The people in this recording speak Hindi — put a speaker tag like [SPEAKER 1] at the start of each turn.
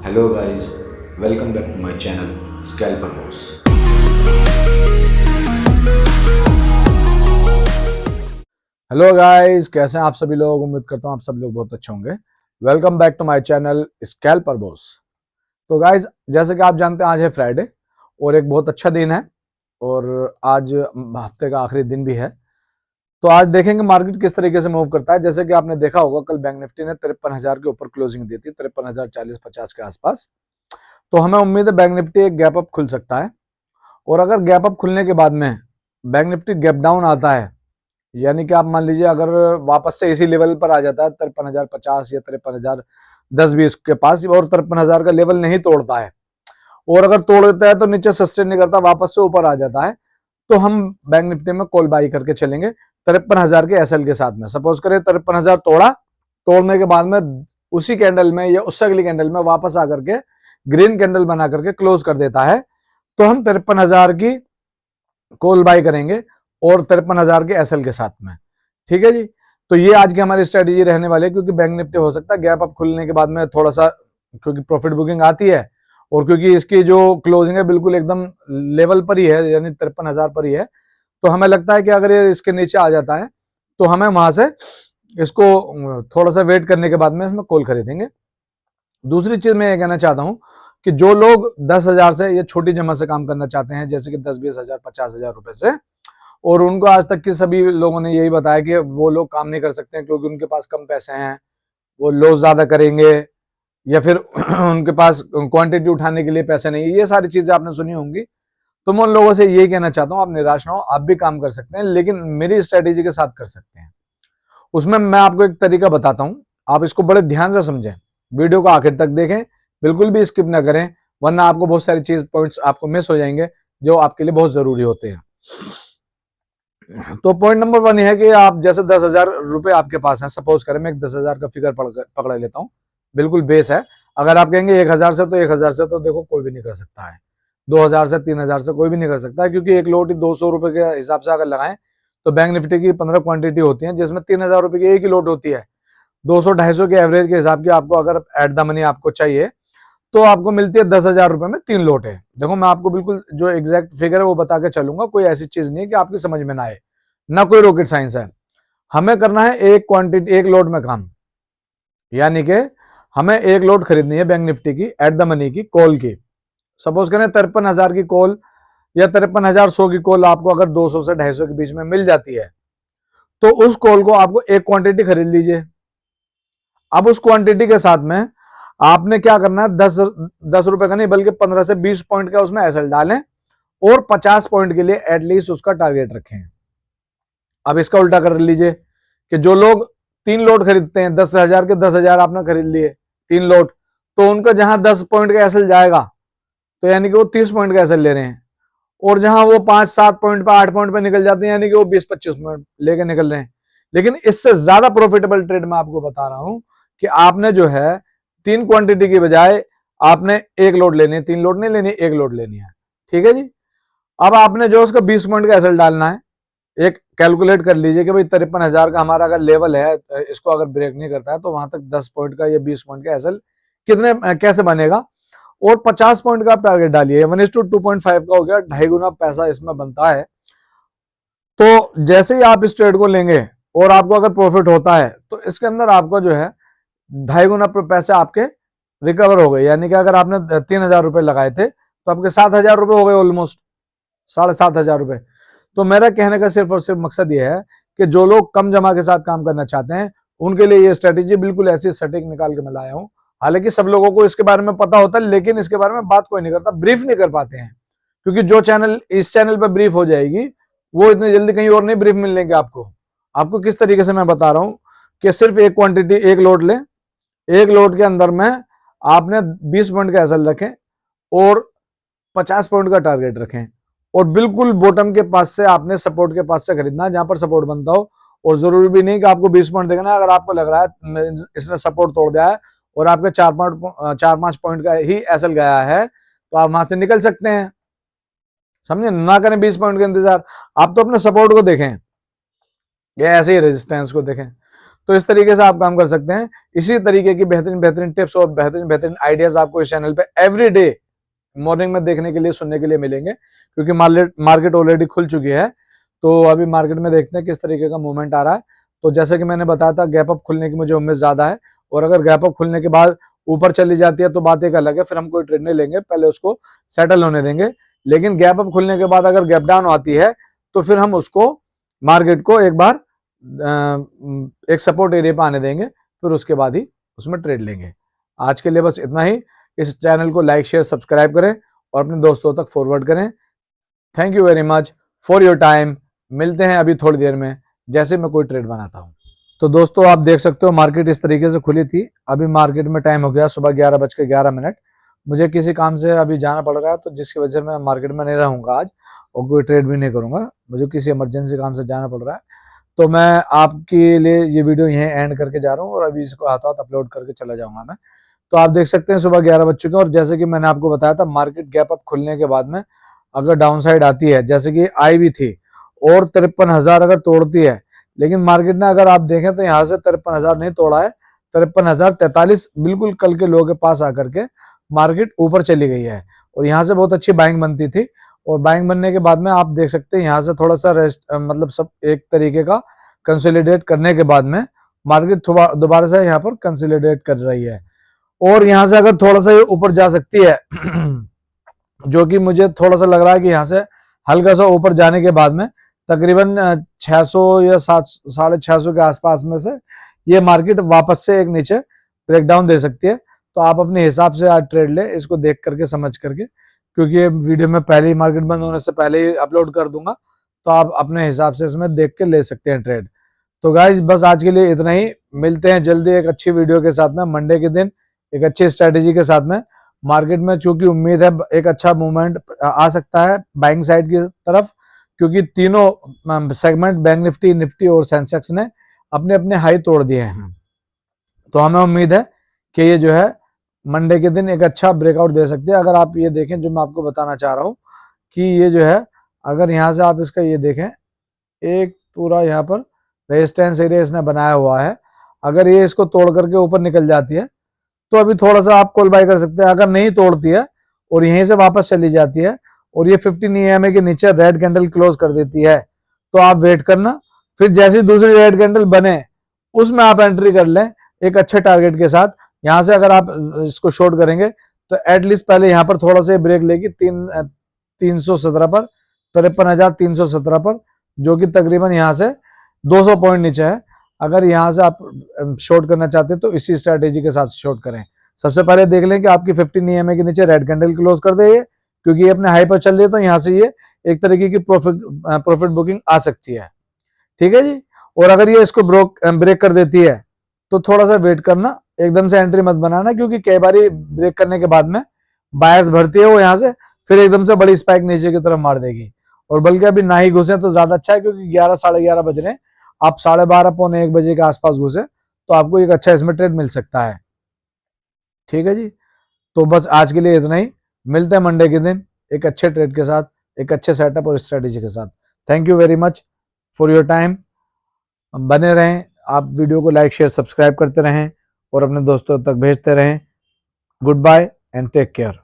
[SPEAKER 1] Hello guys, welcome back to my channel Scalper Boss.
[SPEAKER 2] Hello guys, कैसे हैं आप सभी लोग। उम्मीद करता हूं आप सभी लोग बहुत अच्छे होंगे। Welcome back to my channel scalper boss. तो गाइस, जैसे कि आप जानते हैं आज है फ्राइडे और एक बहुत अच्छा दिन है और आज हफ्ते का आखिरी दिन भी है। तो आज देखेंगे मार्केट किस तरीके से मूव करता है। जैसे कि आपने देखा होगा कल बैंक निफ्टी ने 53,000 के ऊपर क्लोजिंग दी थी, 53,040-50 के आसपास। तो हमें उम्मीद है बैंक निफ्टी एक गैप अप खुल सकता है और अगर गैप अप खुलने के बाद में बैंक निफ्टी गैप डाउन आता है, यानी कि आप मान लीजिए अगर वापस से इसी लेवल पर आ जाता है 53,050 या 53,010-20 के पास और 53,000 का लेवल नहीं तोड़ता है और अगर तोड़ देता है तो नीचे सस्टेन नहीं करता, वापस से ऊपर आ जाता है, तो हम बैंक निफ्टी में कॉल बाई करके चलेंगे 53,000 के एसएल के साथ में। सपोज करें 53,000 तोड़ा, तोड़ने के बाद में उसी कैंडल में या उससे अगली कैंडल में वापस आकर के ग्रीन कैंडल बना करके क्लोज कर देता है, तो हम 53,000 की कॉल बाई करेंगे और 53,000 के एसएल के साथ में। ठीक है जी। तो ये आज की हमारी स्ट्रेटेजी रहने वाली है, क्योंकि बैंक निफ्टी हो सकता है गैप अप खुलने के बाद में थोड़ा सा, क्योंकि प्रॉफिट बुकिंग आती है और क्योंकि इसकी जो क्लोजिंग है बिल्कुल एकदम लेवल पर ही है, यानी 53,000 पर ही है, तो हमें लगता है कि अगर ये इसके नीचे आ जाता है तो हमें वहां से इसको थोड़ा सा वेट करने के बाद में इसमें कॉल खरीदेंगे। दूसरी चीज मैं ये कहना चाहता हूं कि जो लोग 10,000 से या छोटी जमा से काम करना चाहते हैं, जैसे कि 10-20,000 50,000 रुपए से, और उनको आज तक के सभी लोगों ने यही बताया कि वो लोग काम नहीं कर सकते हैं क्योंकि उनके पास कम पैसे हैं, वो लॉस ज्यादा करेंगे या फिर उनके पास क्वांटिटी उठाने के लिए पैसे नहीं है, ये सारी चीजें आपने सुनी होंगी। तो मैं उन लोगों से यही कहना चाहता हूँ, आप निराश ना हो, आप भी काम कर सकते हैं, लेकिन मेरी स्ट्रेटेजी के साथ कर सकते हैं। उसमें मैं आपको एक तरीका बताता हूँ, आप इसको बड़े ध्यान से समझें, वीडियो को आखिर तक देखें, बिल्कुल भी स्किप ना करें, वरना आपको बहुत सारी चीज पॉइंट्स आपको मिस हो जाएंगे जो आपके लिए बहुत जरूरी होते हैं। तो पॉइंट नंबर 1 है कि आप जैसे 10,000 रुपए आपके पास है, सपोज करें मैं एक 10,000 का फिगर पकड़ लेता हूँ, बिल्कुल बेस है। अगर आप कहेंगे 1,000 से, तो 1,000 से तो देखो कोई भी नहीं कर सकता है, 2,000 से 3,000 से कोई भी नहीं कर सकता है, क्योंकि एक लोट ही 200 रुपए के हिसाब से अगर लगाएं तो बैंक निफ्टी की 15 क्वांटिटी होती है, जिसमें 3,000 रुपए की एक ही लोट होती है। 200-250 के एवरेज के हिसाब की आपको अगर एट द मनी आपको चाहिए तो आपको मिलती है 10,000 रुपए में 3 लोट है। देखो मैं आपको बिल्कुल जो एग्जैक्ट फिगर है वो बता के चलूंगा, कोई ऐसी चीज नहीं है कि आपकी समझ में ना आए, ना कोई रॉकेट साइंस है। हमें करना है एक क्वांटिटी एक लोट में काम, यानी कि हमें एक लोट खरीदनी है बैंक निफ्टी की एट द मनी की कॉल की। सपोज करें 53,000 की कॉल या 53,100 की कॉल आपको अगर 200 से 250 के बीच में मिल जाती है, तो उस कॉल को आपको एक क्वांटिटी खरीद लीजिए। अब उस क्वांटिटी के साथ में आपने क्या करना है, 10 रुपए का नहीं बल्कि 15 से 20 पॉइंट का उसमें एसएल डालें और 50 पॉइंट के लिए एटलीस्ट उसका टारगेट रखें। अब इसका उल्टा कर लीजिए कि जो लोग 3 लोट खरीदते हैं, 10,000 के 10,000 आपने खरीद लिए 3 लोट, तो उनका जहां 10 पॉइंट का एसएल जाएगा तो यानी कि वो 30 पॉइंट का एसएल ले रहे हैं, और जहां वो 5-7 पॉइंट पे 8 पॉइंट पे निकल जाते हैं यानी कि वो 20-25 पॉइंट लेके निकल रहे हैं। लेकिन इससे ज्यादा प्रॉफिटेबल ट्रेड मैं आपको बता रहा हूं कि आपने जो है 3 क्वांटिटी की बजाय आपने एक लोट लेनी है, 3 लोट नहीं लेनी, एक लोट लेनी है। ठीक है जी। अब आपने जो उसका 20 पॉइंट का एसएल डालना है, एक कैलकुलेट कर लीजिए कि भाई 53,000 का हमारा अगर लेवल है, इसको अगर ब्रेक नहीं करता है तो वहां तक 10 पॉइंट का या 20 पॉइंट का एसएल कितने कैसे बनेगा, और 50 पॉइंट का आप टारगेट डालिए। 1:2.5 का हो गया, 2.5 गुना पैसा इसमें बनता है। तो जैसे ही आप इस ट्रेड को लेंगे और आपको अगर प्रॉफिट होता है तो इसके अंदर आपको जो है 2.5 गुना पैसे आपके रिकवर हो गए, यानी कि अगर आपने 3,000 रुपए लगाए थे तो आपके 7,000 रुपए हो गए, ऑलमोस्ट 7,500 रुपए। तो मेरा कहने का सिर्फ और सिर्फ मकसद ये है कि जो लोग कम जमा के साथ काम करना चाहते हैं उनके लिए ये स्ट्रेटेजी बिल्कुल ऐसी सटीक निकाल के मैं लाया हूं। हालांकि सब लोगों को इसके बारे में पता होता है, लेकिन इसके बारे में बात कोई नहीं करता, ब्रीफ नहीं कर पाते हैं, क्योंकि जो चैनल इस चैनल पर ब्रीफ हो जाएगी वो इतनी जल्दी कहीं और नहीं ब्रीफ मिलेंगे आपको। आपको किस तरीके से मैं बता रहा हूं कि सिर्फ एक क्वांटिटी एक लोट लें, एक लोट के अंदर में आपने 20 पॉइंट का एसएल रखें और 50 पॉइंट का टारगेट रखें, और बिल्कुल बॉटम के पास से आपने सपोर्ट के पास से खरीदना, जहां पर सपोर्ट बनता हो। और जरूरी भी नहीं कि आपको 20 पॉइंट देखना है, अगर आपको लग रहा है इसने सपोर्ट तोड़ दिया है और आपके 4-5 पॉइंट का ही एसएल गया है तो आप वहां से निकल सकते हैं। समझे, ना करें 20 पॉइंट का इंतजार, आप तो अपने सपोर्ट को देखें या ऐसे ही रेजिस्टेंस को देखें। तो इस तरीके से आप काम कर सकते हैं। इसी तरीके की बेहतरीन बेहतरीन टिप्स और बेहतरीन बेहतरीन आइडियाज आपको इस चैनल पे एवरी डे मॉर्निंग में देखने के लिए, सुनने के लिए मिलेंगे, क्योंकि मार्केट ऑलरेडी खुल चुकी है। तो अभी मार्केट में देखते हैं किस तरीके का मूवमेंट आ रहा है। तो जैसे कि मैंने बताया था, गैप अप खुलने की मुझे उम्मीद ज्यादा है, और अगर गैप अप खुलने के बाद ऊपर चली जाती है तो बात एक अलग है, फिर हम कोई ट्रेड नहीं लेंगे, पहले उसको सेटल होने देंगे। लेकिन गैप अप खुलने के बाद अगर गैप डाउन आती है तो फिर हम उसको, मार्केट को एक बार एक सपोर्ट एरिया पे आने देंगे, फिर उसके बाद ही उसमें ट्रेड लेंगे। आज के लिए बस इतना ही। इस चैनल को लाइक शेयर सब्सक्राइब करें और अपने दोस्तों तक फॉरवर्ड करें। Thank you very much for your time. मिलते हैं अभी थोड़ी देर में, जैसे मैं कोई ट्रेड बनाता हूं। तो दोस्तों आप देख सकते हो मार्केट इस तरीके से खुली थी। अभी मार्केट में टाइम हो गया सुबह 11:11। मुझे किसी काम से अभी जाना पड़ रहा है, तो जिसकी वजह से मैं मार्केट में नहीं रहूंगा आज और कोई ट्रेड भी नहीं करूंगा। मुझे किसी इमरजेंसी काम से जाना पड़ रहा है, तो मैं आपके लिए ये वीडियो यहीं एंड करके जा रहा हूँ और अभी इसको हाथों हाथ अपलोड करके चला जाऊंगा मैं। तो आप देख सकते हैं सुबह 11 बज चुके हैं, और जैसे कि मैंने आपको बताया था, मार्केट गैप अप खुलने के बाद में अगर डाउन साइड आती है, जैसे कि आई भी थी, और 53,000 अगर तोड़ती है, लेकिन मार्केट ने अगर आप देखें तो यहाँ से 53,000 नहीं तोड़ा है, 53,043 बिल्कुल कल के लो के पास आकर के मार्केट ऊपर चली गई है, और यहाँ से बहुत अच्छी बाइंग बनती थी। और बाइंग बनने के बाद में आप देख सकते हैं यहाँ से थोड़ा सा रेस्ट, मतलब सब एक तरीके का कंसोलिडेट करने के बाद में मार्केट दोबारा से यहाँ पर कंसोलिडेट कर रही है, और यहाँ से अगर थोड़ा सा ये ऊपर जा सकती है जो कि मुझे थोड़ा सा लग रहा है कि यहाँ से हल्का सा ऊपर जाने के बाद में तकरीबन 600 या 650 के आसपास में से ये मार्केट वापस से एक नीचे ब्रेकडाउन दे सकती है। तो आप अपने हिसाब से आज ट्रेड लें, इसको देख करके समझ करके, क्योंकि ये वीडियो में पहले ही मार्केट बंद होने से पहले ही अपलोड कर दूंगा, तो आप अपने हिसाब से इसमें देख के ले सकते हैं ट्रेड। तो गाइज बस आज के लिए इतना ही। मिलते हैं जल्दी एक अच्छी वीडियो के साथ में, मंडे के दिन एक अच्छी स्ट्रेटेजी के साथ में। मार्केट में चूंकि उम्मीद है एक अच्छा मूवमेंट आ सकता है बाइंग साइड की तरफ, क्योंकि तीनों सेगमेंट, बैंक निफ्टी, निफ्टी और सेंसेक्स ने अपने अपने हाई तोड़ दिए हैं। तो हमें उम्मीद है कि ये जो है मंडे के दिन एक अच्छा ब्रेकआउट दे सकते हैं। अगर आप ये देखें जो मैं आपको बताना चाह रहा हूँ, कि ये जो है, अगर यहाँ से आप इसका ये देखें, एक पूरा यहाँ पर रेजिस्टेंस एरिया इसने बनाया हुआ है। अगर ये इसको तोड़ करके ऊपर निकल जाती है तो अभी थोड़ा सा आप कॉल बाय कर सकते हैं। अगर नहीं तोड़ती है और यहीं से वापस चली जाती है और ये 15 EMA के नीचे रेड कैंडल क्लोज कर देती है, तो आप वेट करना, फिर जैसी दूसरी रेड कैंडल बने उसमें आप एंट्री कर लें एक अच्छे टारगेट के साथ। यहां से अगर आप इसको शॉर्ट करेंगे तो एटलीस्ट पहले यहां पर थोड़ा सा ब्रेक लेगी 317 पर, 53,317 पर, जो कि तकरीबन यहां से 200 पॉइंट नीचे है। अगर यहां से आप शॉर्ट करना चाहते हैं तो इसी स्ट्रेटेजी के साथ शॉर्ट करें। सबसे पहले देख लें कि आपकी 15 EMA के नीचे रेड कैंडल क्लोज कर दे, क्योंकि ये अपने हाई पर चल रही है, तो यहाँ से ये एक तरीके की प्रॉफिट बुकिंग आ सकती है। ठीक है जी। और अगर ये इसको ब्रेक कर देती है तो थोड़ा सा वेट करना, एकदम से एंट्री मत बनाना, क्योंकि कई बार ब्रेक करने के बाद में बायर्स भरती है वो यहाँ से, फिर एकदम से बड़ी स्पाइक नीचे की तरफ मार देगी। और बल्कि अभी ना ही घुसे तो ज्यादा अच्छा है, क्योंकि 11 साढ़े 11 बज रहे हैं, आप 12:30 पौने 1 बजे के आसपास घुसे तो आपको एक अच्छा इसमें ट्रेड मिल सकता है। ठीक है जी। तो बस आज के लिए इतना ही। मिलते हैं मंडे के दिन एक अच्छे ट्रेड के साथ, एक अच्छे सेटअप और स्ट्रेटेजी के साथ। Thank you very much for your time. बने रहें, आप वीडियो को लाइक शेयर सब्सक्राइब करते रहें और अपने दोस्तों तक भेजते रहें। Goodbye and take care.